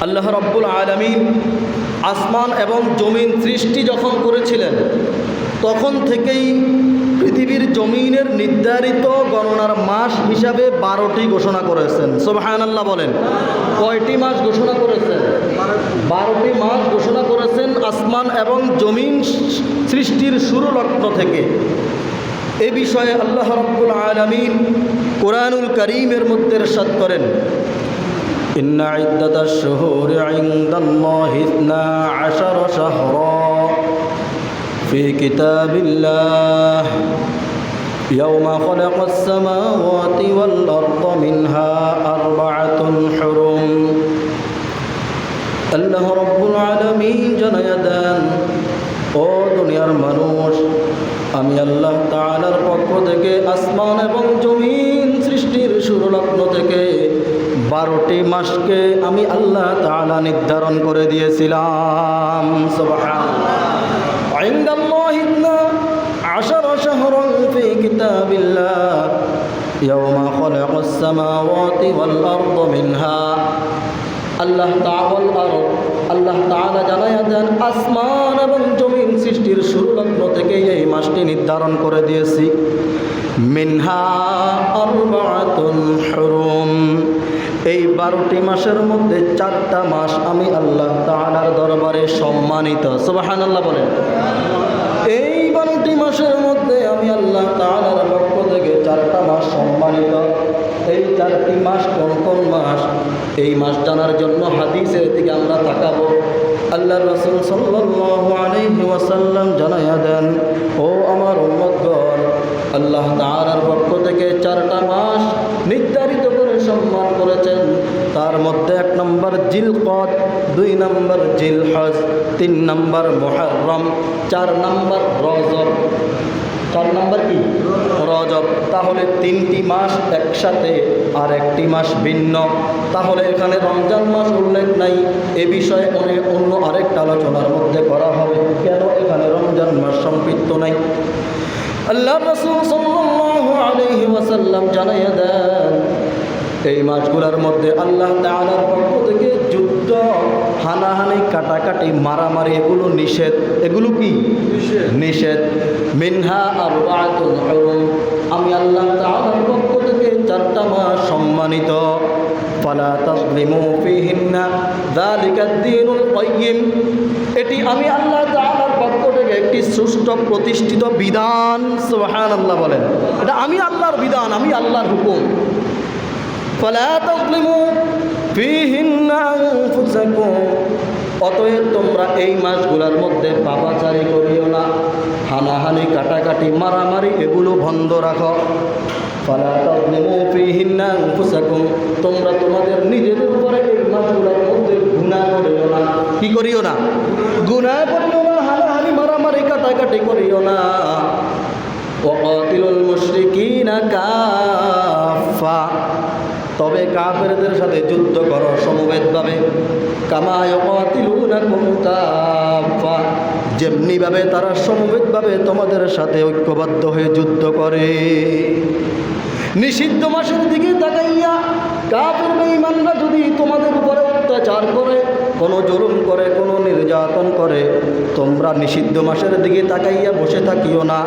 আল্লাহ রাব্বুল আলামিন আসমান এবং জমিন সৃষ্টি যখন করেছিলেন তখন থেকেই পৃথিবীর জমিনের নির্ধারিত গণনার মাস হিসাবে 12টি ঘোষণা করেছেন। সুবহানাল্লাহ বলেন। কয়টি মাস ঘোষণা করেছেন? 12টি মাস ঘোষণা করেছেন আসমান এবং জমিন সৃষ্টির শুরু লগ্ন থেকে। এ বিষয়ে আল্লাহ রাব্বুল আলামিন কুরআনুল কারীমের মধ্যে ইরশাদ করেন, ইন্না ইদ্দাতাশ শুহুরি ইনদাল্লাহি 12 শাহরা ফি কিতাবিল্লাহ ইয়াওমা খালাকাস সামাওয়াতি ওয়াল আরদা মিনহা আরবাআতুন হুরুম। আল্লাহ রাব্বুল আলামিন জানায়া দেন, ও দুনিয়ার মানুষ, আমি আল্লাহ তাআলার পক্ষ থেকে আসমান এবং জমিন সৃষ্টির শুরু লগ্ন থেকে 12টি মাসকে আমি আল্লাহ তাআলা নির্ধারণ করে দিয়েছিলাম। সুবহানাল্লাহ। ইনদাল্লাহি 12 শাহরান ফি কিতাবিল্লাহ ইয়াওমা খালাকাস সামাওয়াতি ওয়াল আরদা মিনহা। আল্লাহ তাআলা জানায়া দেন, আসমান এবং জমিন সৃষ্টির শুরু লগ্ন থেকে এই মাসটি নির্ধারণ করে দিয়েছি। মিনহা আরবাআতুন হুরুম। এই 12টি মাসের মধ্যে 4টা মাস আমি আল্লাহ তাআলার দরবারে সম্মানিত। সুবহানাল্লাহ বলেন। এই 12টি মাসের মধ্যে আমি আল্লাহ তাআলার পক্ষ থেকে 4টা মাস সম্মানিত। এই 4টি মাস কোন কোন মাস, এই মাস জানার জন্য হাদিসের দিকে আমরা তাকাবো। আল্লাহর রাসূল সাল্লাল্লাহু আলাইহি ওয়াসাল্লাম জানায়া দেন, ও আমার উম্মতগণ, আল্লাহ তাআলার পক্ষ থেকে 4টা মাস নির্ধারিত করে সম্মান করেছেন। তার মধ্যে 1 নম্বর জিলকদ, 2 নম্বর জিলহজ, 3 নম্বর মুহররম, 4 নম্বর রজব। 4 নম্বর কি? রজব। তাহলে 3টি মাস একসাথে আর 1টি মাস ভিন্ন। তাহলে এখানে রমজান মাস উল্লেখ নাই। এ বিষয়ে অন্য আরেকটা আলোচনার মধ্যে করা হবে, কেন এখানে রমজান মাস সম্পৃক্ত নাই। আল্লাহর রাসূল সাল্লাল্লাহু আলাইহি ওয়াসাল্লাম জানায়া দেন, এই মাসগুলোর মধ্যে আল্লাহ তাআলার পক্ষ থেকে যুদ্ধ, হানাহানি, কাটাকাটি, মারামারি এগুলো নিষেধ। এগুলো কি? নিষেধ। মিনহা আরবাআতুন হুরুম। আমি আল্লাহ তাআলার পক্ষ থেকে 4টা মাস সম্মানিত। ফালা তাযলিমু ফীহিন্না যালিকাদ দীনুল কাইয়্যিম। এটি আমি আল্লাহ তাআলার পক্ষ থেকে একটি সুষ্ঠু প্রতিষ্ঠিত বিধান। সুবহানাল্লাহ বলেন। এটা আমি আল্লাহর বিধান, আমি আল্লাহর হুকুম। ফালা তাযলিমু ফীহিন্না আনফুসাকুম। অতএব তোমরা এই মাসগুলোর মধ্যে পাপাচারি করিও না, হানাহানি, কাটাকাটি, মারামারি এগুলো বন্ধ রাখো। ফালা তাযলিমু ফীহিন্না আনফুসাকুম। তোমরা তোমাদের নিজেদের উপরে এই মাসগুলোর মধ্যে গুনাহ করিও না। কি করিও না? গুনাহ করিও না, হানাহানি, মারামারি, কাটাকাটি করিও না। ওয়াকাতিলুল মুশরিকিনা কাফা। তবে কাফেরদের সাথে যুদ্ধ করো সমবেতভাবে। কামা ইয়াকাতিলুনাকুম কাফা। যেমনিভাবে তারা সমবেতভাবে তোমাদের সাথে ঐক্যবদ্ধ হয়ে যুদ্ধ করে। নিষিদ্ধ মাসের দিকে তাকাইয়া কাফের বেঈমানরা যদি তোমাদের উপরে অত্যাচার করে, কোনো জুলুম করে, কোনো নির্যাতন করে, তোমরা নিষিদ্ধ মাসের দিকে তাকাইয়া বসে থাকিও না।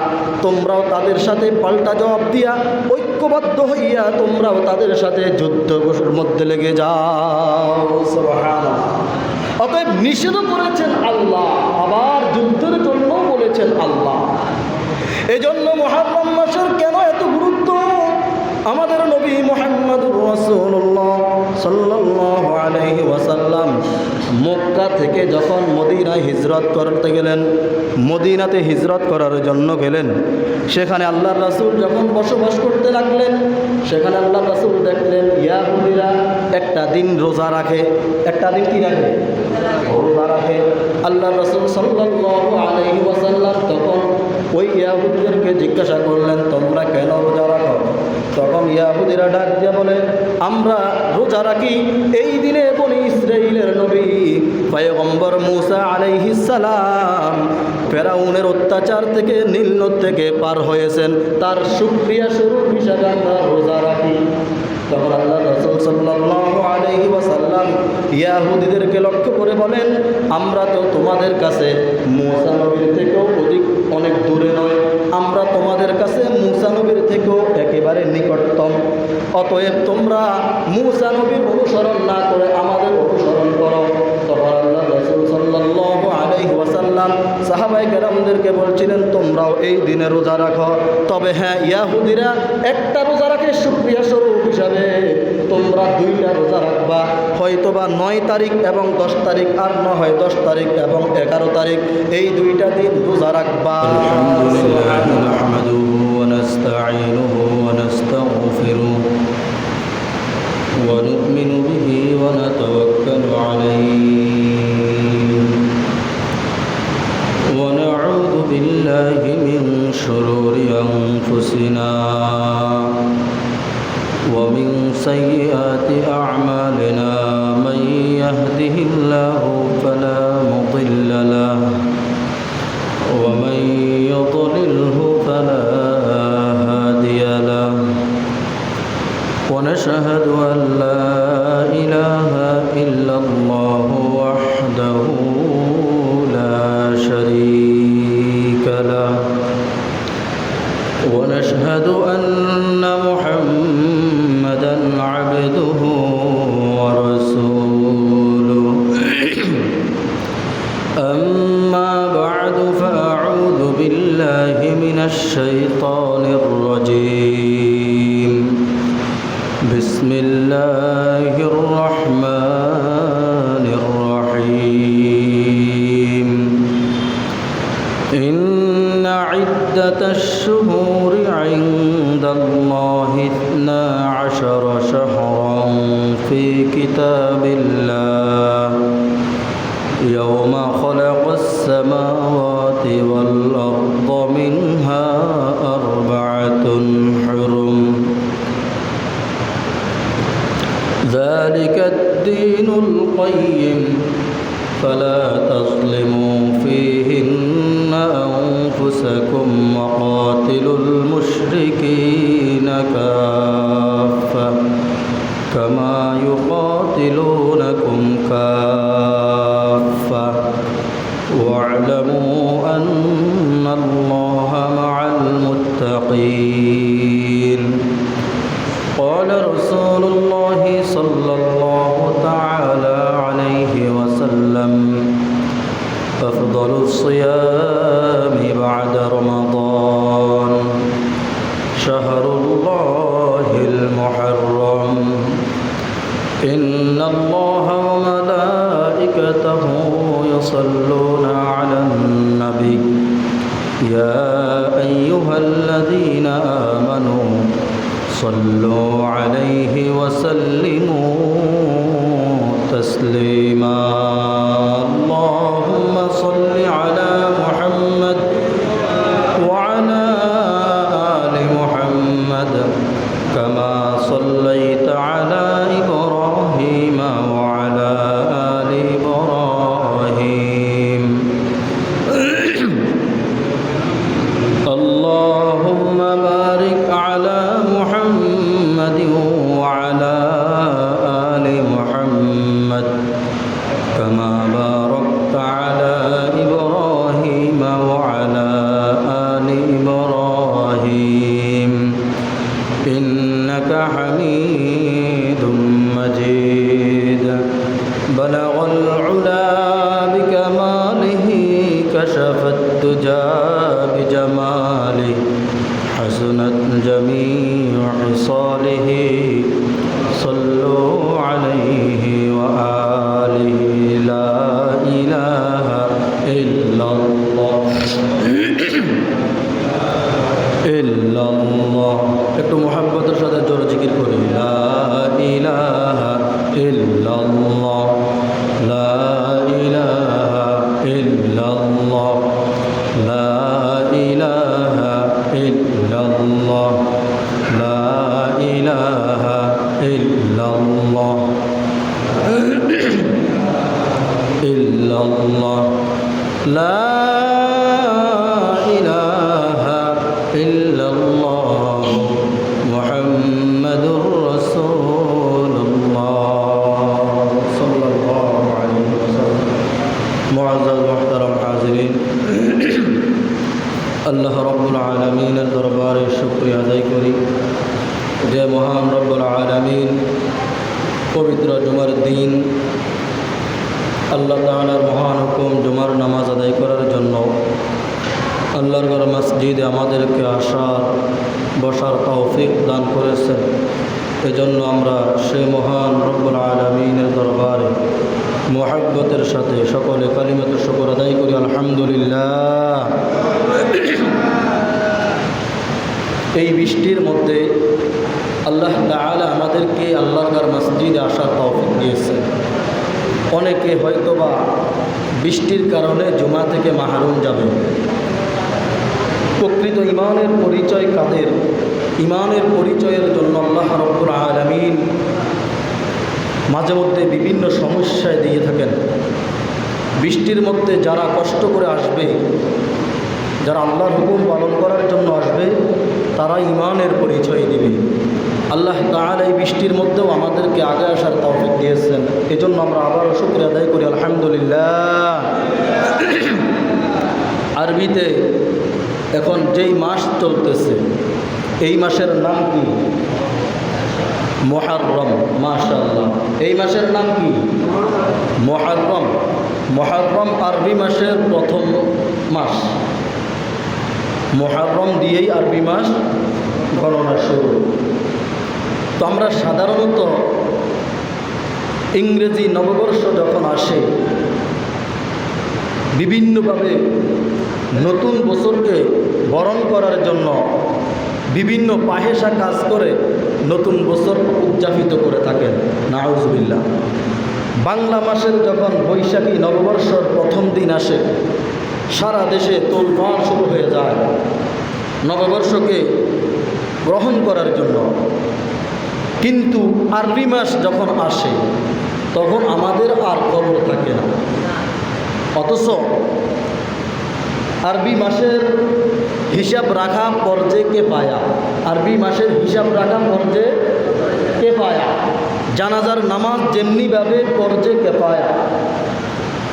তোমরাও তাদের সাথে পাল্টা জবাব দিয়া ঐক্যবদ্ধ হইয়া তোমরাও তাদের সাথে যুদ্ধের মধ্যে লেগে যাও। সুবহানাল্লাহ। অতএব নিষেধ করেছেন আল্লাহ, আবার যুদ্ধের জন্য বলেছেন আল্লাহ। এজন্য মুহররম মাসের কেন এত গুরুত্ব? আমাদের নবী মুহাম্মদুর রাসূলুল্লাহ সাল্লাল্লাহু আলাইহি ওয়াসাল্লাম মক্কা থেকে যখন মদিনায় হিজরত করতে গেলেন, মদিনাতে হিজরত করার জন্য গেলেন, সেখানে আল্লাহর রাসূল যখন বসবাস করতে লাগলেন, সেখানে আল্লাহর রাসূল দেখলেন ইয়াহুদীরা একটা দিন রোজা রাখে। একটা দিন কি রাখে? রোজা রাখে। আল্লাহর রাসূল সাল্লাল্লাহু আলাইহি ওয়াসাল্লাম তখন ওই ইয়াহুদীদেরকে জিজ্ঞাসা করলেন, তোমরা কেন রোজা রাখো? তখন ইয়াহুদীরা ডাক দিয়ে বলে, আমরা রোজা রাখি এই দিনে বনি ইসরাইলের নবী পয়গম্বর মূসা আলাইহিস সালাম ফেরাউনের অত্যাচার থেকে, নীল নদ থেকে পার হয়েছেন, তার শুকরিয়া স্বরূপ হিসাবে আমরা রোজা রাখি। তখন আল্লাহ রাসূল সাল্লাল্লাহু আলাইহি ওয়াসাল্লাম ইহুদিদেরকে লক্ষ্য করে বলেন, আমরা তো তোমাদের কাছে মূসা নবীর থেকেও অনেক দূরে নয়, আমরা তোমাদের কাছে মূসা নবীর থেকেও একেবারে নিকটতম। অতএব তোমরা মূসা নবীর অনুসরণ না করে আমাদের অনুসরণ করো। তখন আল্লাহ রাসূল সাল্লাল্লাহু আলাইহি ওয়াসাল্লাম সাহাবায়ে কেরামদেরকে বলছিলেন, তোমরাও এই দিনে রোজা রাখো। তবে হ্যাঁ, ইহুদিরা একটা রোজা রাখে শুকরিয়া স্বরূপ হিসাবে, তোমরা 2টা রোজা রাখবা, হয়তোবা 9 তারিখ এবং 10 তারিখ, আর না হয় 10 তারিখ এবং 11 তারিখ, এই 2টা দিন রোজা রাখবা। আলহামদুলিল্লাহ নাহমাদুহু ওয়া নাস্তাঈনুহু ওয়া নাস্তাগফিরুহু ওয়া নু'মিনু বিহি ওয়া নাতাওয়াক্কালু আলাইহি ওয়া না'উযু বিল্লাহি মিন শুরুরি আনফুসিনা ومن سيئات أعمالنا من يهده الله فلا مضل له ومن يضلله فلا هادي له ونشهد أن لا إله إلا الله وحده لا شريك له ونشهد أن محمدًا عبده ورسوله أما بعد فأعوذ بالله من الشيطان الرجيم بسم الله الرحمن الرحيم إن عدة الشهور عند الله 12 شهرا في كتاب الله يوم خلق السماوات والأرض منها 4 حرم ذلك الدين القيم فلا تظلموا فيهن أنفسكم وقاتلوا المشركين كافة كما يقاتلونكم كافة واعلموا أن الله مع المتقين. قال رسول الله صلى الله تعالى عليه وسلم أفضل الصيام بعد رمضان شهر الله المحرم إن الله وملائكته يصلون على النبي يا أيها الذين آمنوا صلوا عليه وسلموا تسليما. اللهم صل على محمد وعلى آل محمد كما صليت على إبراهيم وعلى آل إبراهيم اللهم بارك على محمد وعلى آل محمد كما باركت على إبراهيم وعلى آل إبراهيم إنك حميد مجيد. بلغ العلا بكماله كشف الدجى بجماله حسنت جميع خصاله صلوا عليه وآله لا إله إلا الله إلا الله. একটু মুহাব্বতের সাথে জোরে জিকির করি, লা ইলাহা ইল্লাল্লাহ লা ইলাহা ইল্লাল্লাহ লা ইলাহা ইল্লাল্লাহ লা ইলাহা ইল্লাল্লাহ ইল্লাল্লাহ লা ইলাহা ইল্লাল্লাহ মুহাম্মাদুর রাসূল আল্লাহ রব্বুল আলামিনের দরবারে শুকরিয়া আদায় করি যে মহান রব্বুল আলামিন পবিত্র জুমার দিন আল্লাহ তাআলার মহান হুকুম জুমার নামাজ আদায় করার জন্য আল্লাহর ঘর মসজিদে আমাদেরকে আসার বসার তৌফিক দান করেছেন। এজন্য আমরা সেই মহান রব্বুল আলামিনের দরবারে মুহাব্বতের সাথে সকলে কালিমাত শুকর আদায় করি আলহামদুলিল্লাহ। এই বৃষ্টির মধ্যে আল্লাহ তাআলা আমাদেরকে আল্লাহর ঘর মসজিদে আসার তৌফিক দিয়েছেন। অনেকে হয়তোবা বৃষ্টির কারণে জুমা থেকে মাহরুম যাবে। প্রকৃত ইমানের পরিচয় কাদের? ইমানের পরিচয়ের জন্য আল্লাহ রাব্বুল আলামিন মাঝে মধ্যে বিভিন্ন সমস্যায় দিয়ে থাকেন। বৃষ্টির মধ্যে যারা কষ্ট করে আসবে, যারা আল্লাহর হুকুম পালন করার জন্য আসবে, তারা ইমানের পরিচয় দিবে। আল্লাহ তাআলা এই বৃষ্টির মধ্যেও আমাদেরকে আগে আসার তৌফিক দিয়েছেন। এজন্য আমরা আবারও শুকরিয়া আদায় করি আলহামদুলিল্লাহ। আরবিতে এখন যেই মাস চলতেছে এই মাসের নাম কি? মুহররম। মাশাআল্লাহ, এই মাসের নাম কি? মুহররম। মুহররম আরবি মাসের প্রথম মাস। মুহররম দিয়েই আরবি মাস গণনা শুরু। তো আমরা সাধারণত ইংরেজি নববর্ষ যখন আসে বিভিন্নভাবে নতুন বছরকে বরণ করার জন্য বিভিন্ন পাহেশা কাজ করে নতুন বছর উদযাপিত করে থাকেন। নাউজুবিল্লাহ। বাংলা মাসের যখন বৈশাখী নববর্ষর প্রথম দিন আসে, সারা দেশে তোলপাড় শুরু হয়ে যায় নববর্ষকে গ্রহণ করার জন্য। কিন্তু আরবি মাস যখন আসে তখন আমাদের আর খবর থাকে না। অথচ আরবি মাসের হিসাব রাখা ফরজে কিফায়া। আরবি মাসের হিসাব রাখা ফরজে কিফায়া। জানাজার নামাজ যেমনিভাবে ফরজে কিফায়া,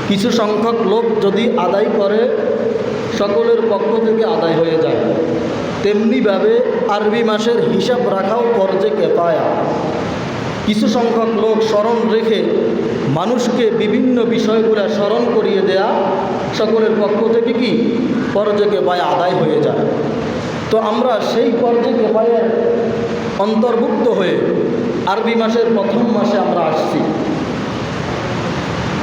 কিছু সংখ্যক লোক যদি আদায় করে সকলের পক্ষ থেকে আদায় হয়ে যায়, তেমনিভাবে আরবি মাসের হিসাব রাখাও ফরজে কিফায়া। কিছু সংখ্যক লোক স্মরণ রেখে মানুষকে বিভিন্ন বিষয়গুলো স্মরণ করিয়ে দেয়া সকলের পক্ষ থেকে কি ফরজে কিফায়া আদায় হয়ে যায়। তো আমরা সেই ফরজে কিফায়ার অন্তর্ভুক্ত হয়ে আরবি মাসের প্রথম মাসে আমরা আসছি।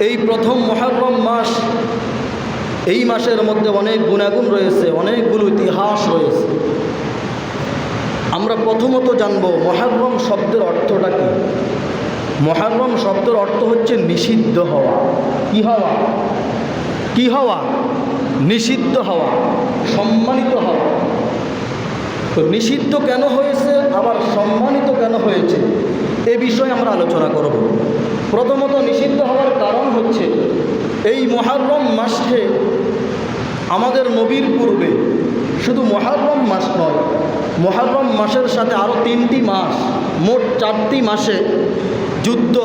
এই প্রথম মুহররম মাস, এই মাসের মধ্যে অনেক গুণাগুণ রয়েছে, অনেকগুলো ইতিহাস রয়েছে। আমরা প্রথমত জানব মুহররম শব্দের অর্থটা কি। মুহররম শব্দের অর্থ হচ্ছে নিষিদ্ধ হওয়া। কি হওয়া? কি হওয়া? নিষিদ্ধ হওয়া, সম্মানিত হওয়া। তো নিষিদ্ধ কেন হয়েছে আবার সম্মানিত কেন হয়েছে এ বিষয়ে আমরা আলোচনা করব। প্রথমত নিষিদ্ধ হওয়ার কারণ হচ্ছে এই মুহররম মাসে আমাদের নবীর পূর্বে শুধু মুহররম মাস নয়, মুহররম মাসের সাথে আরও 3টি মাস, মোট 4টি মাসে যুদ্ধ,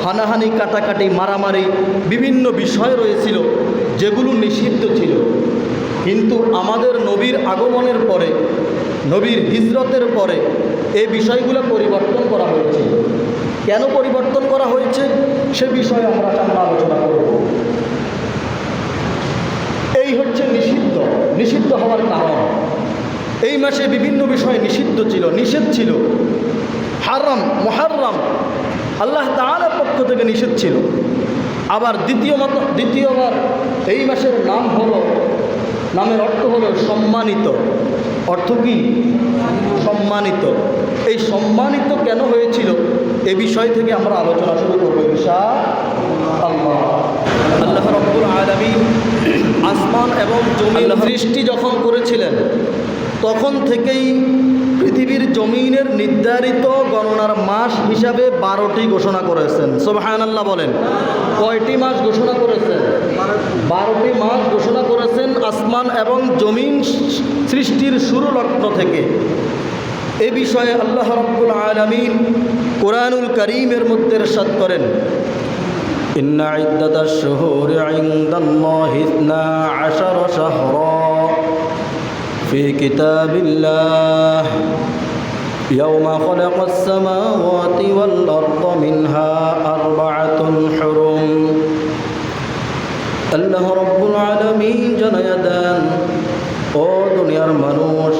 হানাহানি, কাটাকাটি, মারামারি বিভিন্ন বিষয় রয়েছিল যেগুলো নিষিদ্ধ ছিল। কিন্তু আমাদের নবীর আগমনের পরে, নবীর হিজরতের পরে এই বিষয়গুলো পরিবর্তন করা হয়েছে। কেন পরিবর্তন করা হয়েছে সে বিষয়ে আমরা সামনে আলোচনা করব। এই হচ্ছে নিষিদ্ধ, নিষিদ্ধ হওয়ার কারণ। এই মাসে বিভিন্ন বিষয় নিষিদ্ধ ছিল, নিষেধ ছিল। হারাম, মুহররম আল্লাহ তাআলার পক্ষ থেকে নিষেধ ছিল। আবার দ্বিতীয়বার এই মাসের নামের অর্থ হলো সম্মানিত। অর্থ কি? সম্মানিত। এই সম্মানিত কেন হয়েছিল এ বিষয় থেকে আমরা আলোচনা শুরু করব ইনশাআল্লাহ। আল্লাহ রাব্বুল আলামিন আসমান এবং জমিন সৃষ্টি যখন করেছিলেন তখন থেকেই পৃথিবীর জমিনের নির্ধারিত গণনার মাস হিসাবে 12টি ঘোষণা করেছেন। সুবহানাল্লাহ বলেন। কয়টি মাস ঘোষণা করেছেন? 12টি মাস ঘোষণা করেছেন আসমান এবং জমিন সৃষ্টির শুরু লগ্ন থেকে। এ বিষয়ে আল্লাহ রাব্বুল আলামিন কোরআনুল কারীমের মধ্যে ইরশাদ করেন, ইন্না ইদ্দাতাশ শুহুরি ইনদাল্লাহি 12 শাহরা في كتاب الله يوم خلق السماوات والأرض منها أربعة حرم আল্লাহ রব্বুল আলামিন জানায়া দেন, ও দুনিয়ার মানুষ,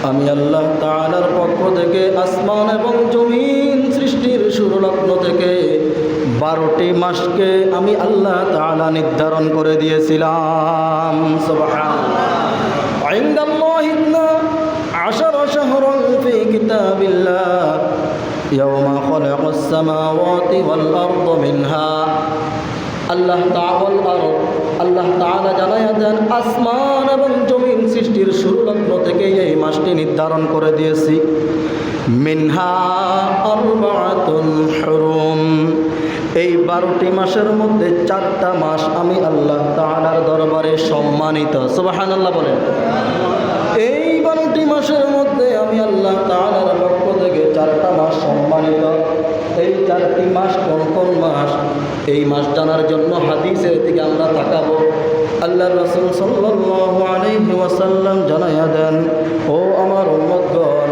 আমি আল্লাহ তাআলার পক্ষ থেকে আসমান এবং জমিন সৃষ্টির শুরুলগ্ন থেকে 12টি মাসকে আমি আল্লাহ তাআলা নির্ধারণ করে দিয়েছিলাম। সুবহানাল্লাহ। ইনদাল্লাহি 12 শাহরান ফি কিতাবিল্লাহ ইয়াওমা খালাকাস সামাওয়াতি ওয়াল আরদ মিনহা আল্লাহ তাআলা জানায়া দেন, আসমান এবং জমিন সৃষ্টির শুরুলগ্ন থেকে এই মাসটি নির্ধারণ করে দিয়েছি। মিনহা আরবাআতুন হুরুম, এই 12টি মাসের মধ্যে 4টা মাস আমি আল্লাহ তাআলার দরবারে সম্মানিত। সুবহানাল্লাহ বলেন। এই 12টি মাসের মধ্যে আমি আল্লাহ তাআলার পক্ষ থেকে 4টা মাস সম্মানিত। এই 4টি মাস কোন কোন মাস, এই মাস জানার জন্য হাদিসের দিকে আমরা তাকাবো। আল্লাহ রাসূল সাল্লাল্লাহু আলাইহি ওয়াসাল্লাম জানায়া দেন, ও আমার উম্মতগণ,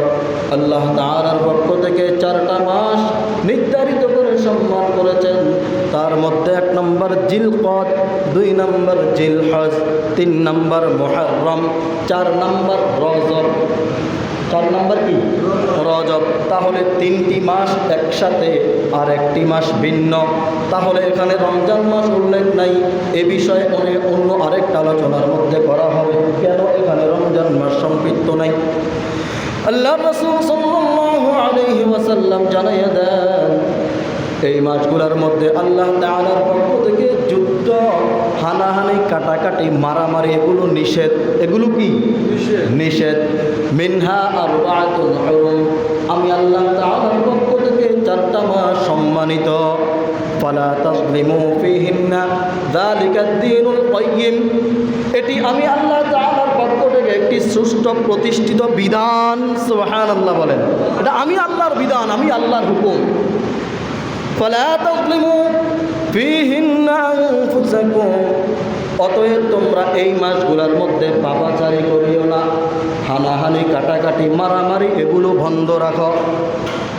আল্লাহ তাআলার পক্ষ থেকে 4টা মাস নির্ধারিত করে সম্মান করেছেন। তার মধ্যে 1 নম্বর জিলকদ, 2 নম্বর জিলহজ, 3 নম্বর মুহররম, 4 নম্বর রজব। 4 নম্বর কি? রজব। তাহলে 3টি মাস একসাথে আর 1টি মাস ভিন্ন। তাহলে এখানে রমজান মাস উল্লেখ নাই, এ বিষয়ে অন্য আরেকটা আলোচনার মধ্যে করা হবে, কেন এখানে রমজান মাস সম্পৃক্ত নাই। আল্লাহ রাসূল সাল্লাল্লাহু আলাইহি ওয়াসাল্লাম জানায়া দেন, এই মাসগুলোর মধ্যে আল্লাহ তাআলার পক্ষ থেকে যুদ্ধ, হানাহানি, কাটাকাটি, মারামারি এগুলো নিষেধ। এগুলো কি? নিষেধ। মিনহা আরবাআতুন হুরুম, আমি আল্লাহ তাআলার পক্ষ থেকে 4টা মাস সম্মানিত। ফালা তাযলিমু ফীহিন্না যালিকাদ দীনুল কাইয়্যিম, এটি আমি আল্লাহ তাআলার পক্ষ থেকে একটি সুষ্ঠু প্রতিষ্ঠিত বিধান। সুবহানাল্লাহ বলেন। এটা আমি আল্লাহর বিধান, আমি আল্লাহর হুকুম। ফালা তাযলিমু ফীহিন্না আনফুসাকুম, অতএব তোমরা এই মাসগুলোর মধ্যে পাপাচারী করিও না, হানাহানি, কাটাকাটি, মারামারি এগুলো বন্ধ রাখো।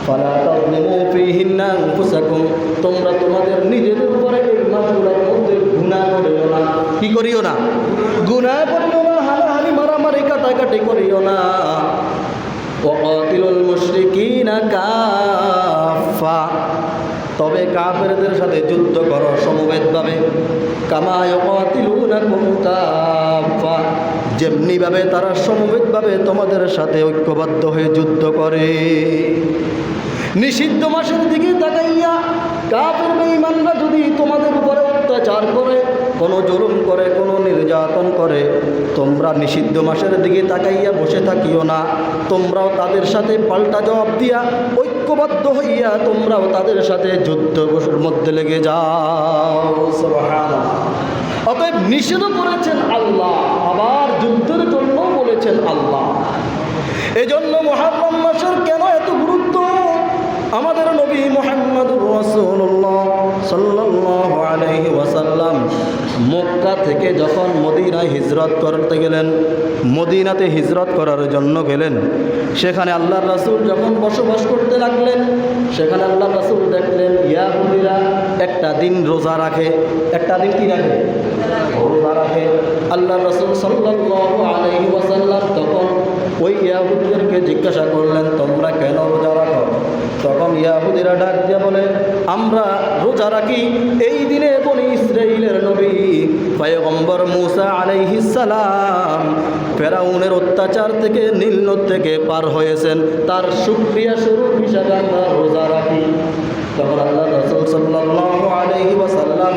ফালা তাযলিমু ফীহিন্না আনফুসাকুম, তোমরা তোমাদের নিজেদের উপরে এই মাসগুলোর মধ্যে গুনাহ করিও না। কি করিও না? গুনাহ করিও না, হানাহানি, মারামারি, কাটাকাটি করিও না। ওয়াকাতিলুল মুশরিকিনা কাফা, তবে কাফেরদের সাথে যুদ্ধ করো সমবেতভাবে। কামা ইয়াকাতিলুনাকুম কাফা, যেমনিভাবে তারা সমবেতভাবে তোমাদের সাথে ঐক্যবদ্ধ হয়ে যুদ্ধ করে। নিষিদ্ধ মাসের দিকে তাকাইয়া কাফের বেঈমানরা যদি তোমাদের উপরে অত্যাচার করে, কোনো জুলুম করে, কোনো নির্যাতন করে, তোমরা নিষিদ্ধ মাসের দিকে তাকাইয়া বসে থাকিও না। তোমরাও তাদের সাথে পাল্টা জবাব দিয়া ঐক্যবদ্ধ হইয়া তোমরাও তাদের সাথে যুদ্ধের মধ্যে লেগে যাও। সুবহানাল্লাহ। অতএব নিষেধ করেছেন আল্লাহ, আবার যুদ্ধের জন্য বলেছেন আল্লাহ। এজন্য মুহররম মাসের কেন এত গুরুত্ব? আমাদের নবী মুহাম্মদুর রাসূলুল্লাহ সাল্লাল্লাহু আলাইহি ওয়াসাল্লাম মক্কা থেকে যখন মদিনায় হিজরত করতে গেলেন, মদিনাতে হিজরত করার জন্য গেলেন, সেখানে আল্লাহর রাসূল যখন বসবাস করতে লাগলেন, সেখানে আল্লাহর রাসূল দেখলেন ইয়াহুদীরা একটা দিন রোজা রাখে। একটা দিন কি রাখে? রোজা রাখে। আল্লাহর রাসূল সাল্লাল্লাহু আলাইহি ওয়াসাল্লাম তখন ওই ইয়াহুদীদেরকে জিজ্ঞাসা করলেন, তোমরা কেন রোজা রাখো? তখন ইয়াহুদীরা ডাক দিয়ে বলে, আমরা রোজা রাখি এই দিনে বনি ইসরাইলের নবী পয়গম্বর মূসা আলাইহিস সালাম ফেরাউনের অত্যাচার থেকে, নীল নদ থেকে পার হয়েছেন, তার শুকরিয়া স্বরূপ হিসাবে আমরা রোজা রাখি। তখন আল্লাহ রাসূল সাল্লাল্লাহু আলাইহি ওয়াসাল্লাম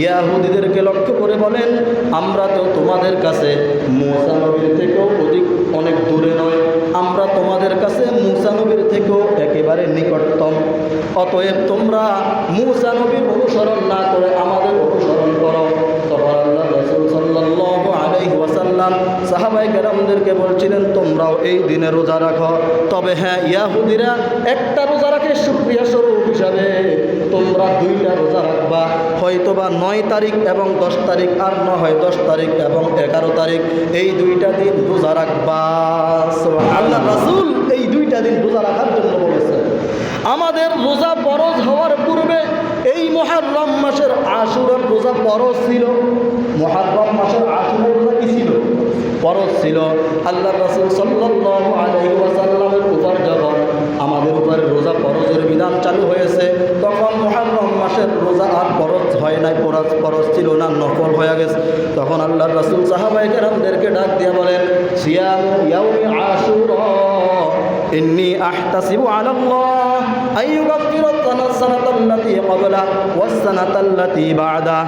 ইয়াহুদীদেরকে লক্ষ্য করে বলেন, আমরা তো তোমাদের কাছে মূসা নবীর থেকেও অনেক দূরে নয়, আমরা তোমাদের কাছে মূসা নবীর থেকেও একেবারে নিকটতম। অতএব তোমরা মূসা নবীর অনুসরণ না করে আমাদের অনুসরণ করো। তখন আল্লাহ রাসূল সাল্লাল্লাহু আলাইহি ওয়াসাল্লাম সাহাবায়ে কেরামদের কেরামদেরকে বলছিলেন তোমরাও এই দিনে রোজা রাখো। তবে হ্যাঁ, ইয়াহুদিরা একটা রোজা রাখে শুকরিয়া স্বরূপ হিসাবে, তোমরা 2টা রোজা রাখবা, হয়তোবা 9 তারিখ এবং 10 তারিখ, আর না হয় 10 তারিখ এবং 11 তারিখ, এই 2টা দিন রোজা রাখবা। আল্লাহ রাসূল এই 2টা দিন রোজা রাখার জন্য বলেছেন। আমাদের রোজা ফরজ হওয়ার পূর্বে এই মুহররম মাসের আশুরার রোজা ফরজ ছিল। মুহররম মাসের আশুরার রোজা কি ছিল? ফরজ ছিল। আল্লাহ রাসূল সাল্লাল্লাহু আলাইহি ওয়াসাল্লামের উপর যখন আমাদের উপরে রোজা ফরজের বিধান চালু হয়েছে, তখন মুহররম মাসের রোজা আর ফরজ হয় নাই, ফরজ ছিল না, নফল হয়ে গেছে। তখন আল্লাহ রাসূল সাহাবায়ে কেরামদেরকে ডাক দিয়ে বলেন, সিয়ামু ইয়াউমি আশুরা ইন্নী আহতাসিবু আলাল্লাহ আইয়ুগাফিরা সানাতাল্লাতী ক্বাবলা ওয়াস সানাতাল্লাতী বা'দা।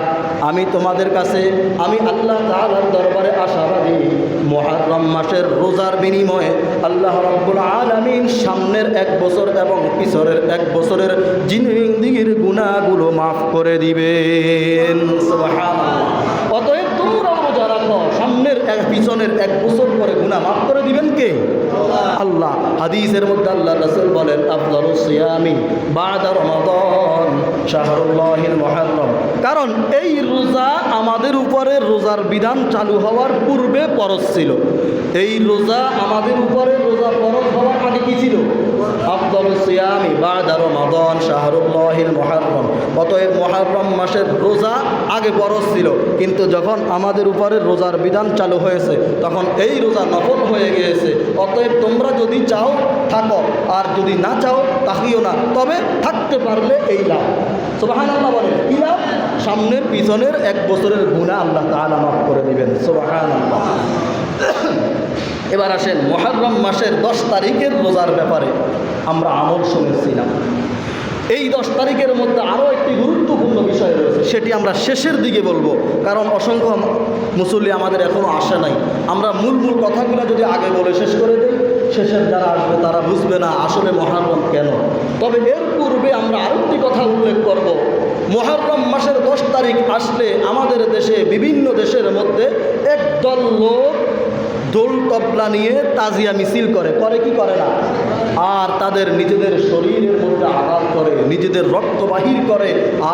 আমি তোমাদের কাছে, আমি আল্লাহ তাআলার দরবারে আশাবাদী, মুহররম মাসের রোজার বিনিময়ে আল্লাহ রাব্বুল আলামিন সামনের 1 বছর এবং পিছনের 1 বছরের জিন্দেগির গুনাহগুলো মাফ করে দিবেন। সুবহানাল্লাহ। অতএব তোমরাও রোজা রাখো, সামনের পিছনের 1 বছর পরে গুনাহ মাফ করে দিবেন কে? আল্লাহ। হাদিসের মধ্যে আল্লাহ রাসূল বলেন, আফদালুস সিয়ামি বা'দা রমাদান শাহরুল্লাহিল মুহররম। কারণ এই রোজা আমাদের উপরে রোজার বিধান চালু হওয়ার পূর্বে ফরজ ছিল। এই রোজা আমাদের উপরে রোজা ফরজ হওয়ার আগে কি ছিল? আফদালুস সিয়ামি বা'দা রমাদান শাহরুল্লাহিল মুহররম। অতএব মুহররম মাসের রোজা আগে ফরজ ছিল, কিন্তু যখন আমাদের উপরে রোজার বিধান চালু হয়েছে তখন এই রোজা নফল হয়ে গিয়েছে। অতএব তোমরা যদি চাও থাকো, আর যদি না চাও তাকিও না, তবে থাকতে পারলে এই লাভ। সুবহানাল্লাহ বলেন, কি লাভ? সামনের পিছনের 1 বছরের গুনাহ আল্লাহ তাআলা মাফ করে দিবেন। সুবহানাল্লাহ। এবার আসেন মুহররম মাসের 10 তারিখের রোজার ব্যাপারে আমরা আমল শুনেছিলাম। এই 10 তারিখের মধ্যে আরও একটি গুরুত্বপূর্ণ বিষয় রয়েছে, সেটি আমরা শেষের দিকে বলবো, কারণ অসংখ্য মুসল্লি আমাদের এখনও আসে নাই। আমরা মূল কথাগুলো যদি আগে বলে শেষ করে দিই, শেষের যারা আসবে তারা বুঝবে না আসলে মুহররম কেন। তবে এর পূর্বে আমরা আরেকটি কথা উল্লেখ করব। মুহররম মাসের 10 তারিখ আসলে আমাদের দেশে, বিভিন্ন দেশের মধ্যে একদল লোক দোল তবলা নিয়ে তাজিয়া মিছিল করে কি করে না? আর তাদের নিজেদের শরীরের মধ্যে আঘাত করে, নিজেদের রক্ত বাহির করে,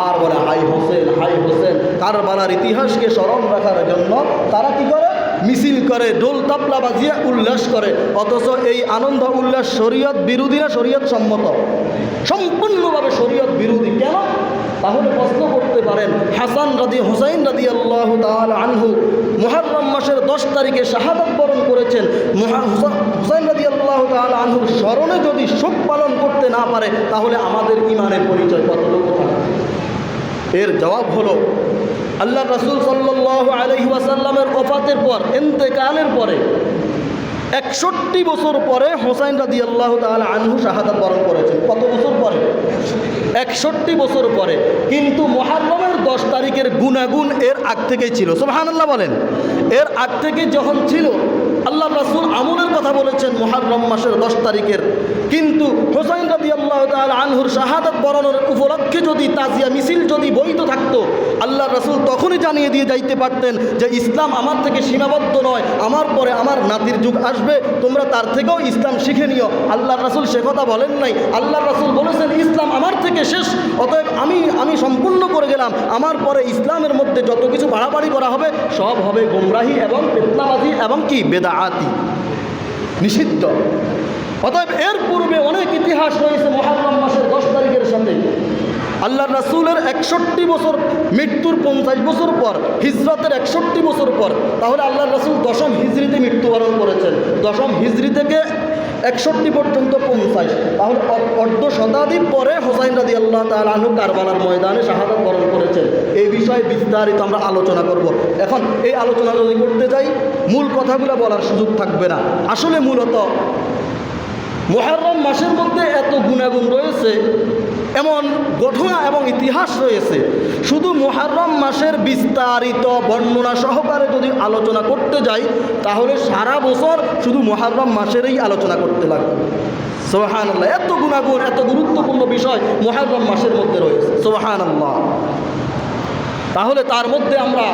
আর বলে হাই হোসেন হাই হোসেন। কারবালার ইতিহাসকে স্মরণ রাখার জন্য তারা কি করে? মিছিল করে, দোল তবলা বাজিয়ে উল্লাস করে। অথচ এই আনন্দ উল্লাস শরীয়ত বিরোধী না শরীয়ত সম্মত? সম্পূর্ণভাবে শরীয়ত বিরোধী। কেন? তাহলে প্রশ্ন করতে পারেন, হুসাইন রাদিয়াল্লাহু তাআলা আনহু মুহররম মাসের 10 তারিখে শাহাদাত বরণ করেছেন। হুসাইন রাদিয়াল্লাহু তাআলা আনহুর স্মরণে যদি শোক পালন করতে না পারে, তাহলে আমাদের ঈমানের পরিচয় কতটুকু থাকবে? এর জবাব হলো, আল্লাহ রাসূল সাল্লাল্লাহু আলাইহি ওয়াসাল্লামের ওফাতের পর, ইন্তেকালের পরে 61 বছর পরে হুসাইন রাদিয়াল্লাহু তাআলা আনহু শাহাদাত বরণ করেছেন। কত বছর পরে? 61 বছর পরে। কিন্তু মুহররমের 10 তারিখের গুনাগুন এর আগ থেকেই ছিল। সুবহানাল্লাহ বলেন। এর আগ থেকে যখন ছিল, আল্লাহ রাসূল আমলের কথা বলেছেন মুহররম মাসের 10 তারিখের। কিন্তু হুসাইন রাদিয়াল্লাহু তাআলা আনহুর শাহাদাত বরণের উপলক্ষে যদি তাজিয়া মিছিল যদি বৈধ থাকতো, আল্লাহ রাসূল তখনই জানিয়ে দিয়ে যাইতে পারতেন যে ইসলাম আমার থেকে সীমাবদ্ধ নয়, আমার পরে আমার নাতির যুগ আসবে, তোমরা তার থেকেও ইসলাম শিখে নিও। আল্লাহ রাসূল সে কথা বলেন নাই। আল্লাহ রাসূল বলেছেন ইসলাম আমার থেকে শেষ, অতএব আমি সম্পূর্ণ করে গেলাম। আমার পরে ইসলামের মধ্যে যত কিছু বাড়াবাড়ি করা হবে সব হবে গোমরাহি এবং ফিতনাবাজি এবং কি বেদাআতি, নিষিদ্ধ। অতএব এর পূর্বে অনেক ইতিহাস রয়েছে মুহররম মাসের 10 তারিখের সাথে। আল্লাহ রাসূলের 61 বছর, মৃত্যুর 50 বছর পর, হিজরতের 61 বছর পর, তাহলে আল্লাহ রাসূল 10ম হিজরিতে মৃত্যুবরণ করেছেন। 10ম হিজরি থেকে 61 পর্যন্ত 50, তাহলে অর্ধ শতাব্দী পরে হুসাইন রাদিয়াল্লাহু তাআলা আনহু কারবালার ময়দানে শাহাদাত বরণ করেছেন। এই বিষয়ে বিস্তারিত আমরা আলোচনা করব। এখন এই আলোচনা যদি করতে যাই, মূল কথাগুলো বলার সুযোগ থাকবে না। আসলে মূলত মুহররম মাসের মধ্যে এত গুণাগুণ রয়েছে, এমন ঘটনা এবং ইতিহাস রয়েছে, শুধু মুহররম মাসের বিস্তারিত বর্ণনা সহকারে যদি আলোচনা করতে যাই, তাহলে সারা বছর শুধু মুহররম মাসেরই আলোচনা করতে লাগবে। সুবহানাল্লাহ। এত গুণাগুণ, এত গুরুত্বপূর্ণ বিষয় মুহররম মাসের মধ্যে রয়েছে। সুবহানাল্লাহ। তাহলে তার মধ্যে আমরা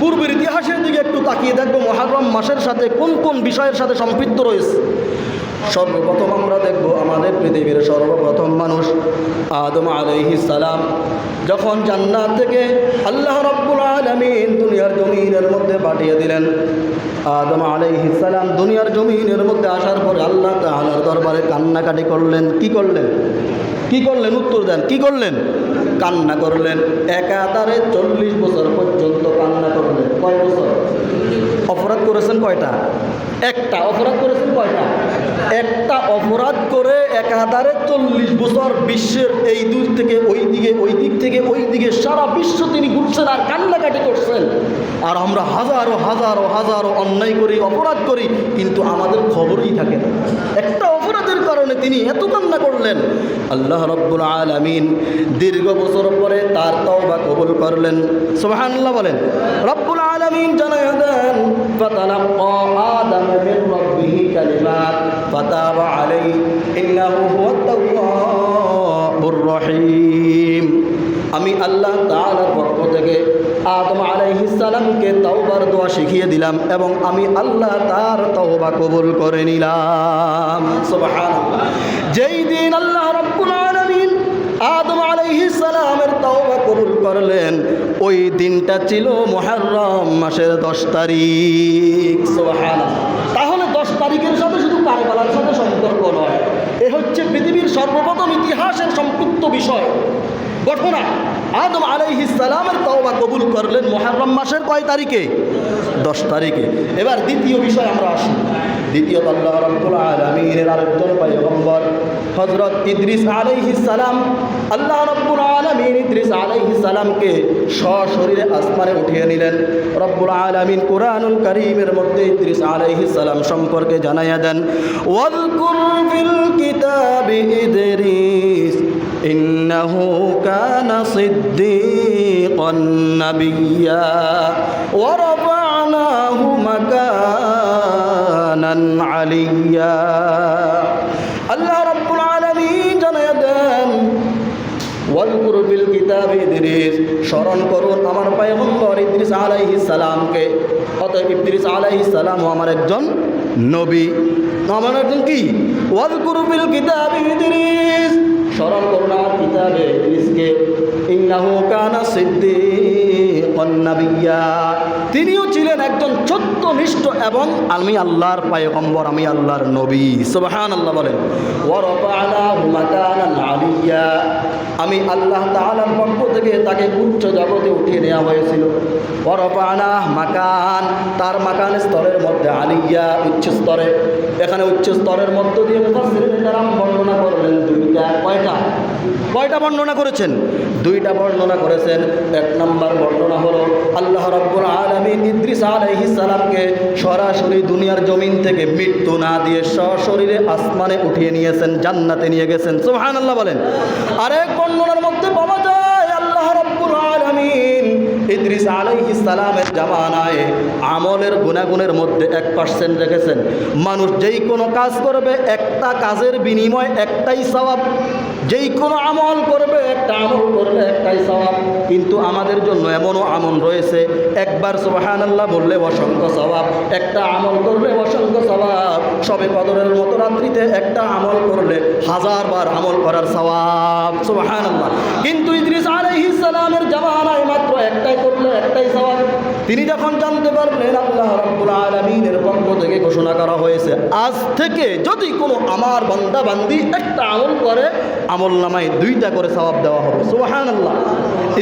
পূর্বের ইতিহাসের দিকে একটু তাকিয়ে দেখব মুহররম মাসের সাথে কোন কোন বিষয়ের সাথে সম্পৃক্ত রয়েছে। সর্বপ্রথম আমরা দেখব আমাদের পৃথিবীর সর্বপ্রথম মানুষ আদম আলাইহিস সালাম যখন জান্নাত থেকে আল্লাহ রাব্বুল আলামিন দুনিয়ার জমিনের মধ্যে পাঠিয়ে দিলেন। আদম আলাইহিস সালাম দুনিয়ার জমিনের মধ্যে আসার পরে আল্লাহ তাআলার দরবারে কান্নাকাটি করলেন। কি করলেন? উত্তর দেন। কি করলেন? কান্না করলেন। একাধারে 40 বছর পর্যন্ত কান্না করলেন। কয় বছর? অপরাধ করেছেন কয়টা? একটা। অপরাধ করেছেন কয়টা? একটা অপরাধ করে একাধারে 40 বছর বিশ্বের এই দূর থেকে ওই দিকে, ওই দিক থেকে ওই দিকে সারা বিশ্ব তিনি ঘুরছেন আর কান্নাকাটি করছেন। আর আমরা হাজারো হাজারো হাজারো অন্যায় করি, অপরাধ করি, কিন্তু আমাদের খবরই থাকে না। একটা অপরাধের কারণে তিনি এত কান্না করলেন। আল্লাহ রাব্বুল আলামিন দীর্ঘ বছর পরে তার তওবা কবুল করলেন। সুবহানাল্লাহ বলেন। রাব্বুল আলামিন জানায়া দেন ফাতালাক্কা আদম মিন রাব্বিহি কালিমাত ফাতাবা আলাইহি ইন্নাহু হুয়াত তাওয়াবুর রহিম। আমি আল্লাহ তাআলার পক্ষ থেকে আদম আলাইহিস সালামকে তাওবার দোয়া শিখিয়ে দিলাম এবং আমি আল্লাহ তার তওবা কবুল করে নিলাম। সুবহানাল্লাহ। যেই দিন আল্লাহ রাব্বুল আলামিন আদম আলাইহিস সালামের তওবা কবুল করলেন, ওই দিনটা ছিল মুহররম মাসের 10 তারিখ। সুবহানাল্লাহ। তাহলে 10 তারিখের সাথে শুধু কারবালার সাথে সম্পর্ক নয়, এ হচ্ছে পৃথিবীর সর্বপ্রথম ইতিহাসের সম্পৃক্ত বিষয় ঘটনা। আদম আলাইহিস সালামের তওবা কবুল করলেন মুহররম মাসের কয় তারিখে? 10 তারিখে। এবার দ্বিতীয় বিষয় আমরা আসি। দ্বিতীয়ত আল্লাহ রাব্বুল আলামিনের আরেকজন পয়গম্বর হযরত ইদ্রিস আলাইহিস সালাম। আল্লাহ রাব্বুল আলামিন ইদ্রিস আলাইহিস সালামকে সশরীরে আসমানে উঠিয়ে নিলেন। রাব্বুল আলামিন কুরআনুল কারীমের মধ্যে ইদ্রিস আলাইহিস সালাম সম্পর্কে জানায়া দেন, ওয়াযকুর ফিল কিতাবি ইদ্রিস ইন্নাহু কানা সিদ্দীকান নাবিয়্যা ওয়া রাফা'নাহু মাকানান আলিয়্যা। আল্লাহ রাব্বুল আলামিন জানায়া দেন, ওয়াযকুর ফিল কিতাবি ইদ্রিস, স্মরণ করুন আমার পয়গম্বর ইদ্রিস আলাইহিস সালামকে। অতএব ইদ্রিস আলাইহিস সালাম আমার একজন নবী, আমার একজন কি? ওয়াযকুর ফিল কিতাবি ইদ্রিস, স্মরণ করুন আমার কিতাবে ইদ্রিসকে। ইন্নাহু কানা সিদ্দীকান নাবিয়্যা, তিনিও ছিলেন একজন সত্যনিষ্ঠ এবং আমি আল্লাহর পয়গম্বর, আমি আল্লাহর নবী। সুবহানাল্লাহ বলেন। ওয়া রাফা'নাহু মাকানান আলিয়্যা, আমি আল্লাহ তাআলার পক্ষ থেকে তাকে উচ্চ জগতে উঠিয়ে নেওয়া হয়েছিল। ওয়া রাফা'নাহু মাকান, তার মাকান স্তরের মধ্যে আলিয়্যা, উচ্চ স্তরে। এখানে উচ্চ স্তরের মধ্য দিয়ে মুফাসসিরিনে কেরাম বর্ণনা করলেন দুইটা। কয়টা বর্ণনা করেছেন? দুইটা বর্ণনা করেছেন। এক নম্বর বর্ণনা হলো আল্লাহ রাব্বুল আলামিন ইদ্রিস আলাইহিস সালামকে সরাসরি দুনিয়ার জমিন থেকে মৃত্যু না দিয়ে সশরীরে আসমানে উঠিয়ে নিয়েছেন, জান্নাতে নিয়ে গেছেন। সুবহানাল্লাহ বলেন। আরেক বর্ণনার মধ্যে পাওয়া যায় আল্লাহ রাব্বুল আলামিন ইদ্রিস আলাইহিস সালামের জামানায় আমলের গুনাহগুনের মধ্যে 1% রেখেছেন। মানুষ যেই কোনো কাজ করবে একটা কাজের বিনিময় একটাই সওয়াব, যেই কোনো আমল করবে একটা আমল করবে একটাই সওয়াব। কিন্তু আমাদের জন্য এমনও আমল রয়েছে একবার সুবহানাল্লাহ বললে অসংখ্য সওয়াব, একটা আমল করলে অসংখ্য সওয়াব। শবে কদরের মতো রাত্রিতে একটা আমল করলে 1000 বার আমল করার সওয়াব। সুবহানাল্লাহ। কিন্তু ইদ্রিস আলাইহিস সালামের জামানায় মাত্র একটাই করলে একটাই সওয়াব। তিনি যখন জানতে পারলেন আল্লাহ রাব্বুল আলামিনের পক্ষ থেকে ঘোষণা করা হয়েছে, আজ থেকে যদি কোনো আমার বান্দা বান্দি একটা আমল করে আমলনামায় 2টা করে সওয়াব দেওয়া হবে। সুবহানাল্লাহ।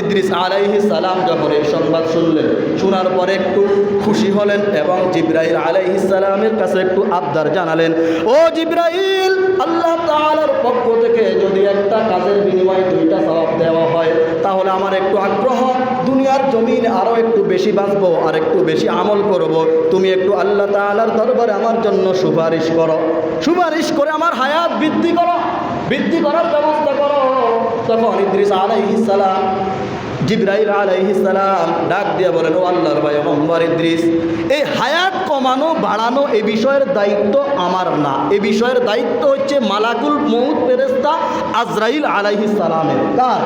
ইদ্রিস আলাইহিস সালাম যখন এই সংবাদ শুনলেন, শোনার পরে একটু খুশি হলেন এবং জিবরাইল আলাইহিস সালামের কাছে একটু আবদার জানালেন, ও জিবরাইল, আল্লাহ তাআলার পক্ষ থেকে যদি একটা কাজের বিনিময়ে 2টা সওয়াব দেওয়া হয় তাহলে আমার একটু আগ্রহ, দুনিয়ার জমিনে আরও একটু বেশি বাঁচবো আর একটু বেশি আমল করব। তুমি একটু আল্লাহ তাআলার দরবারে আমার জন্য সুপারিশ করো, সুপারিশ করে আমার হায়াত বৃদ্ধি করো, বৃদ্ধি করার ব্যবস্থা করো। তখন ইদ্রিস আলাইহিস সালাম জিবরাইল আলাইহিস সালাম ডাক দিয়ে বলেন, ও আল্লাহর পয়গম্বর ইদ্রিস, এই হায়াত কমানো বাড়ানো এ বিষয়ের দায়িত্ব আমার না, এ বিষয়ের দায়িত্ব হচ্ছে মালাকুল মউত ফেরেশতা আজরাইল আলাইহিস সালামের। কার?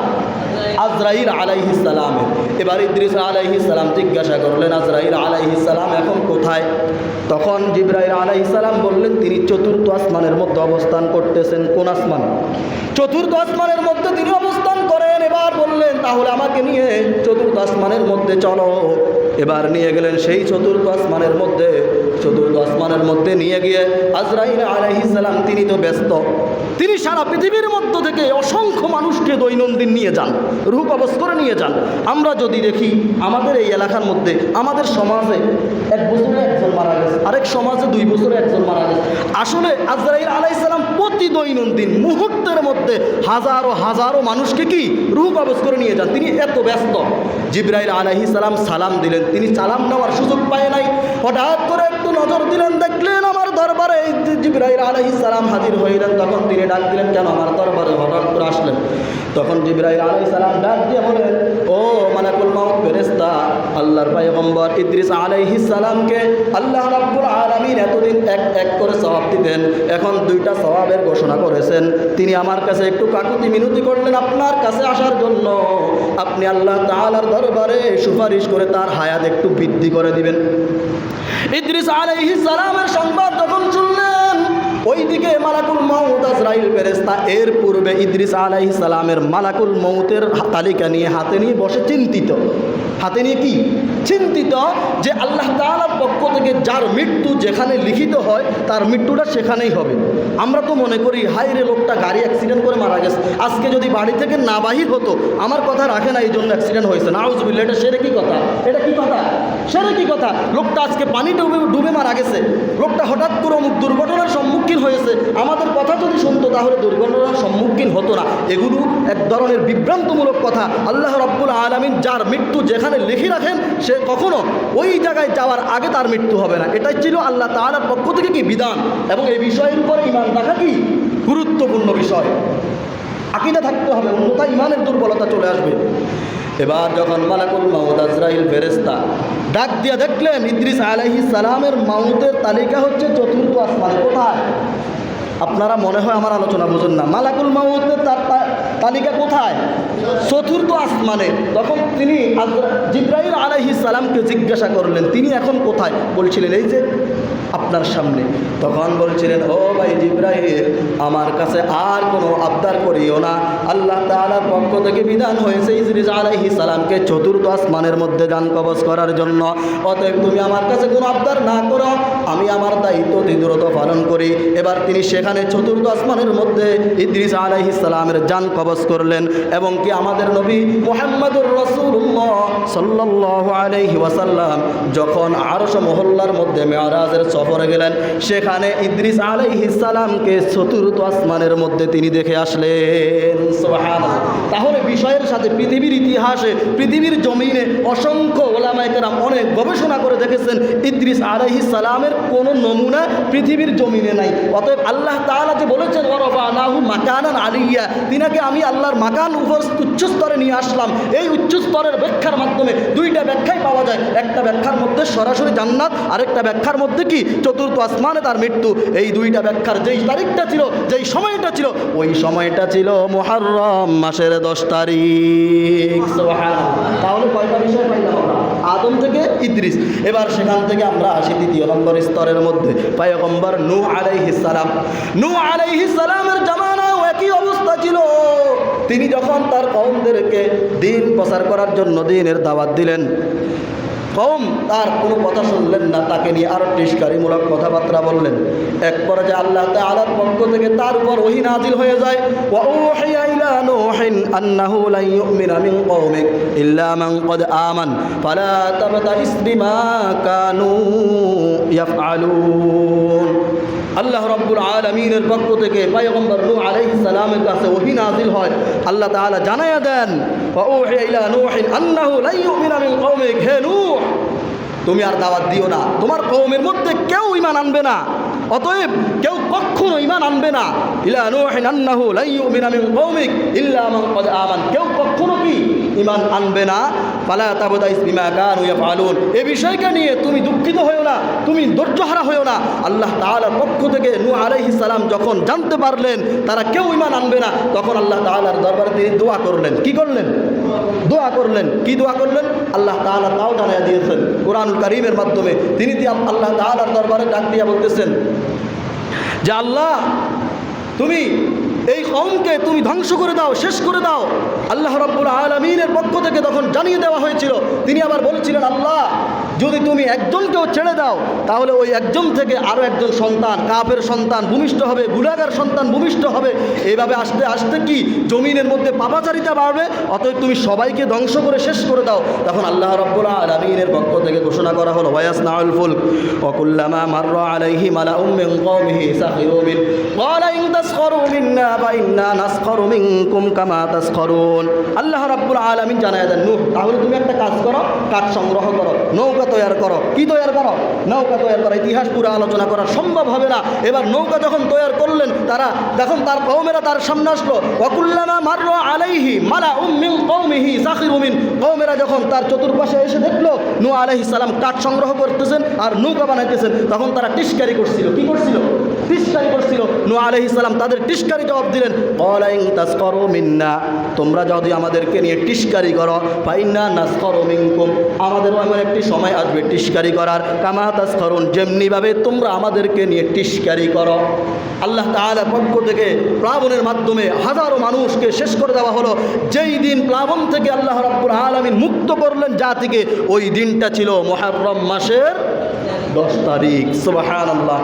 আজরাইল আলাইহিস সালামের। এবার ইদ্রিস আলাইহিস সালাম জিজ্ঞাসা করলেন, আজরাইল আলাইহিস সালাম এখন কোথায়? তখন জিবরাইল আলাইহিস সালাম বললেন, তিনি চতুর্থ আসমানের মধ্যে অবস্থান করতেছেন। কোন আসমান? চতুর্থ আসমানের মধ্যে তিনি অবস্থান করেন। এবার বললেন, তাহলে আমাকে নিয়ে চতুর্থ আসমানের মধ্যে চলো। এবার নিয়ে গেলেন সেই চতুর্থ আসমানের মধ্যে। চতুর্থ আসমানের মধ্যে নিয়ে গিয়ে আজরাইল আলাইহিস সালাম তিনি তো ব্যস্ত, তিনি সারা পৃথিবীর মধ্য থেকে অসংখ্য মানুষকে দৈনন্দিন নিয়ে যান, রূহ কবজ করে নিয়ে যান। আমরা যদি দেখি আমাদের এই এলাকার মধ্যে, আমাদের সমাজে 1 বছরে একজন মারা গেছে, আরেক সমাজে 2 বছরে একজন মারা গেছে। আসলে আজরাইল আলাইহিস সালাম প্রতি দৈনন্দিন মুহূর্তের মধ্যে হাজারো হাজারো মানুষকে কি রূহ কবজ করে নিয়ে যান, তিনি এত ব্যস্ত। জিবরাইল আলাইহিস সালাম সালাম দিলেন, তিনি সালাম নেওয়ার সুযোগ পায় নাই। হঠাৎ করে একটু নজর দিলেন, দেখলেন আমার দরবারে জিবরাইল আলাইহিস সালাম হাজির হইলেন। তখন তিনি ডাক দিলেন, কেন আমার দরবারে হঠাৎ করে আসলেন? তখন জিবরাইল আলাইহিস সালাম ডাক দিয়ে বলেন, ও মালাকুল মউত ফেরেশতা, আল্লাহর পয়গম্বর ইদ্রিস আলাইহিস সালামকে আল্লাহ রাব্বুল আলামিন এতদিন এক এক করে সওয়াব দিতেন, এখন 2টা সওয়াবের ঘোষণা করেছেন। তিনি আমার কাছে একটু কাকুতি মিনতি করলেন আপনার কাছে আসার জন্য। আপনি আল্লাহ তাআলার দরবারে সুপারিশ করে তার হায়াত একটু বৃদ্ধি করে দিবেন। ইদ্রিস আলাইহিস সালামের সংবাদ যখন শুনলেন, ওইদিকে মালাকুল মউত আজরাইল ফেরেশতা এর পূর্বে ইদ্রিস আলাইহিস সালামের মালাকুল মউতের তালিকা নিয়ে হাতে নিয়ে বসে চিন্তিত। হাতে নিয়ে কি চিন্তিত? যে আল্লাহ তাআলার পক্ষ থেকে যার মৃত্যু যেখানে লিখিত হয় তার মৃত্যুটা সেখানেই হবে। আমরা তো মনে করি, হাই রে, লোকটা গাড়ি অ্যাক্সিডেন্ট করে মারা গেছে, আজকে যদি বাড়ি থেকে না বাহির হতো, আমার কথা রাখে না, এই জন্য অ্যাক্সিডেন্ট হয়েছে। নাউজুবিল্লাহ, এটা সেরে কি কথা? এটা কি কথা? সেরে কি কথা? লোকটা আজকে পানি ডুবে মারা গেছে, লোকটা হঠাৎ করে অমুক দুর্ঘটনার সম্মুখীন হয়েছে, আমাদের কথা যদি শুনতো তাহলে দুর্ঘটনার সম্মুখীন হতো না। এগুলো এক ধরনের বিভ্রান্তমূলক কথা। আল্লাহ রাব্বুল আলামিন যার মৃত্যু যেখানে লিখে রাখেন, সে কখনো ওই জায়গায় যাওয়ার আগে তার মৃত্যু হবে না। এটাই ছিল আল্লাহ তাআলার পক্ষ থেকে কি বিধান, এবং এই বিষয়ের উপর ঈমান রাখা কি গুরুত্বপূর্ণ বিষয়। আকীদা থাকতে হবে, অন্যথায় ঈমানের দুর্বলতা চলে আসবে। এবার যখন মালাকুল মউত আজরাইল ফেরেশতা ডাক দিয়ে দেখলেন ইদ্রিস আলাইহিস সালামের মউতের তালিকা হচ্ছে চতুর্থ আসমানে। কোথায়? আপনারা মনে হয় আমার আলোচনা বুঝুন না। মালাকুল মউতের তার তালিকা কোথায়? চতুর্থ আসমানে। তখন তিনি জিবরাইল আলাইহিস সালামকে জিজ্ঞাসা করলেন, তিনি এখন কোথায়? বলছিলেন, এই যে আপনার সামনে। তখন বলছিলেন, ও ভাই জিবরাইল, আমার কাছে আর কোনো আবদার করিও না, আল্লাহ তাআলার পক্ষ থেকে বিধান হয়েছে ইদ্রিস আলাইহিস সালামকে চতুর্থ আসমানের মধ্যে জান কবজ করার জন্য। অতএব তুমি আমার কাছে কোনো আবদার না করো, আমি আমার দায়িত্ব দ্রুত পালন করি। এবার তিনি সেখানে চতুর্থ আসমানের মধ্যে ইদ্রিস আলাইহিস সালামের জান কবজ করলেন। এবং কি আমাদের নবী মুহাম্মদুর রাসূলুল্লাহ সাল্লাল্লাহু আলাইহি ওয়াসাল্লাম যখন আরশ মহল্লার মধ্যে মেরাজের সফরে গেলেন, সেখানে ইদ্রিস আলাইহিস সালামকে চতুর্থ আসমানের মধ্যে তিনি দেখে আসলেন। সুবহানাল্লাহ। তাহলে বিষয়ের সাথে পৃথিবীর ইতিহাসে, পৃথিবীর জমিনে অসংখ্য ওলামায়ে কেরাম অনেক গবেষণা করে দেখেছেন, ইদ্রিস আলাইহিস সালামের কোনো নমুনা পৃথিবীর জমিনে নাই। অতএব আল্লাহ তাআলা যে বলেছেন ওয়ারাফানাহু মাকানান আলিয়্যা, তিনাকে আমি আল্লাহর মাকান উপর উচ্চ স্তরে নিয়ে আসলাম। এই উচ্চ স্তরের ব্যাখ্যার মাধ্যমে 2টা ব্যাখ্যাই পাওয়া যায়। একটা ব্যাখ্যার মধ্যে সরাসরি জান্নাত, আরেকটা ব্যাখ্যার মধ্যে কি চতুর্থ আসমানে তার মৃত্যু। এই 2টা ব্যাখ্যার যেই তারিখটা ছিল, যেই সময়টা ছিল, ওই সময়টা ছিল মুহররম মাসের 10 তারিখ। সুবহানাল্লাহ। তাহলে কয়টা বিষয় পাইলাম আমরা? আদম থেকে ইদ্রিস। এবার সেখান থেকে আমরা আসি 3 নম্বর স্তরের মধ্যে, পয়গম্বর নূহ আলাইহিস সালাম। নূহ আলাইহিস সালামের জামানাও একই অবস্থা ছিল। তিনি যখন তার কওমদেরকে দ্বীন প্রচার করার জন্য দ্বীনের দাওয়াত দিলেন, কওম তার কোনো কথা শুনলেন না, তাকে নিয়ে আরো টিস্কারিমূলক কথাবার্তা বললেন। এক পর্যায়ে আল্লাহ তাআলার পক্ষ থেকে তার উপর ওহী নাজিল হয়ে যায়, ওয়া উহিয়া ইলা নূহিন আন্নাহু লা ইউমিনা মিন কওমিক ইল্লা মান ক্বাদ আমান ফালা তাবতাইস বিমা কানু ইয়াফআলুন। আল্লাহ রাব্বুল আলামিনের পক্ষ থেকে পয়গম্বর নূহ আলাইহিস সালামের কাছে ওহী নাজিল হয়। আল্লাহ তাআলা জানায়া দেন, ওয়া উহিয়া ইলা নূহিন আন্নাহু লা ইউমিনা মিন কওমিক, হে নূহ, তুমি আর দাওয়াত দিও না, তোমার কওমের মধ্যে কেউ ঈমান আনবে না। অতএব কেউ কখনো ঈমান আনবে না। ইলা নূহিন আন্নাহু লা ইউমিনা মিন কওমিক ইল্লা মান ক্বাদ আমান, কেউ কখনো কি ঈমান আনবে না ফালা তাবতাইস বিমা কানু ইয়াফআলুন। এই বিষয়কে নিয়ে তুমি দুঃখিত হয়ো না, তুমি ধৈর্যহারা হয়ো না। আল্লাহ তাআলার পক্ষ থেকে নূহ আলাইহিস সালাম যখন জানতে পারলেন তারা কেউ ঈমান আনবে না, তখন আল্লাহ তাআলার দরবারে তিনি দোয়া করলেন। কি করলেন? দোয়া করলেন। কি দোয়া করলেন? আল্লাহ তাআলা তাও জানিয়ে দিয়েছেন কোরআনুল কারীমের মাধ্যমে। তিনি আল্লাহ তাআলার দরবারে ডাক দিয়া বলতেছেন যে আল্লাহ তুমি এই কওমকে তুমি ধ্বংস করে দাও, শেষ করে দাও। আল্লাহ রাব্বুল আলামিনের পক্ষ থেকে তখন জানিয়ে দেওয়া হয়েছিল। তিনি আবার বলেছিলেন আল্লাহ যদি তুমি একজনকেও ছেড়ে দাও তাহলে ওই একজন থেকে আরও একজন সন্তান, কাফের সন্তান ভূমিষ্ঠ হবে, গুনাহগার সন্তান ভূমিষ্ঠ হবে। এইভাবে আস্তে আস্তে কি জমিনের মধ্যে পাপাচারিতা বাড়বে, অতএব তুমি সবাইকে ধ্বংস করে শেষ করে দাও। তখন আল্লাহ রাব্বুল আলামিনের পক্ষ থেকে ঘোষণা করা হলো ওয়ায়াসনাউল ফুলক ওয়া কুল্লামা মাররা আলাইহি মালাউম মিন কওমিহি সাখিরু মিন ক্বালা ইন তাসখারু মিন্না ফা ইন্না নাসখারু মিনকুম কামা তাসখারুন। আল্লাহ রাব্বুল আলামিন জানায় দেন নূহ তাহলে তুমি একটা কাজ করো, কাঠ সংগ্রহ করো, নৌকা তৈরি করো। কি তৈরি করো? নৌকা তৈরি করো। ইতিহাস পুরো আলোচনা করা সম্ভব হবে না। এবার নৌকা যখন তৈরি করলেন তারা, যখন তার কওমেরা তার সামনে আসলো, ওয়া কুল্লামা মাররা আলাইহি মালাউম মিন কওমিহি সাখিরু মিন, কওমেরা যখন তার চতুর্পাশে এসে দেখলো নূহ আলাইহিস সালাম কাঠ সংগ্রহ করতেছেন আর নৌকা বানাইতেছেন, তখন তারা টিস্কারি করছিল। কি করছিল? টিস্কারি করছিল। নূহ আলাইহিস সালাম তাদের টিস্কারি জবাব দিলেন ক্বালা ইন তাসখারু মিন্না, তোমরা যদি আমাদেরকে নিয়ে টিস্কারি করো ফা ইন্না নাসখারু মিনকুম, আমাদেরও এমন একটি সময় আসবে টিস্কারি করার, কামা তাসখারুন, যেমনিভাবে তোমরা আমাদেরকে নিয়ে টিস্কারি করো। আল্লাহ তাআলার পক্ষ থেকে প্লাবনের মাধ্যমে হাজারো মানুষকে শেষ করে দেওয়া হলো। যেই দিন প্লাবন থেকে আল্লাহ রাব্বুল আলামিন মুক্ত করলেন জাতিকে, ওই দিনটা ছিল মুহররম মাসের 10 তারিখ। সুবহানাল্লাহ।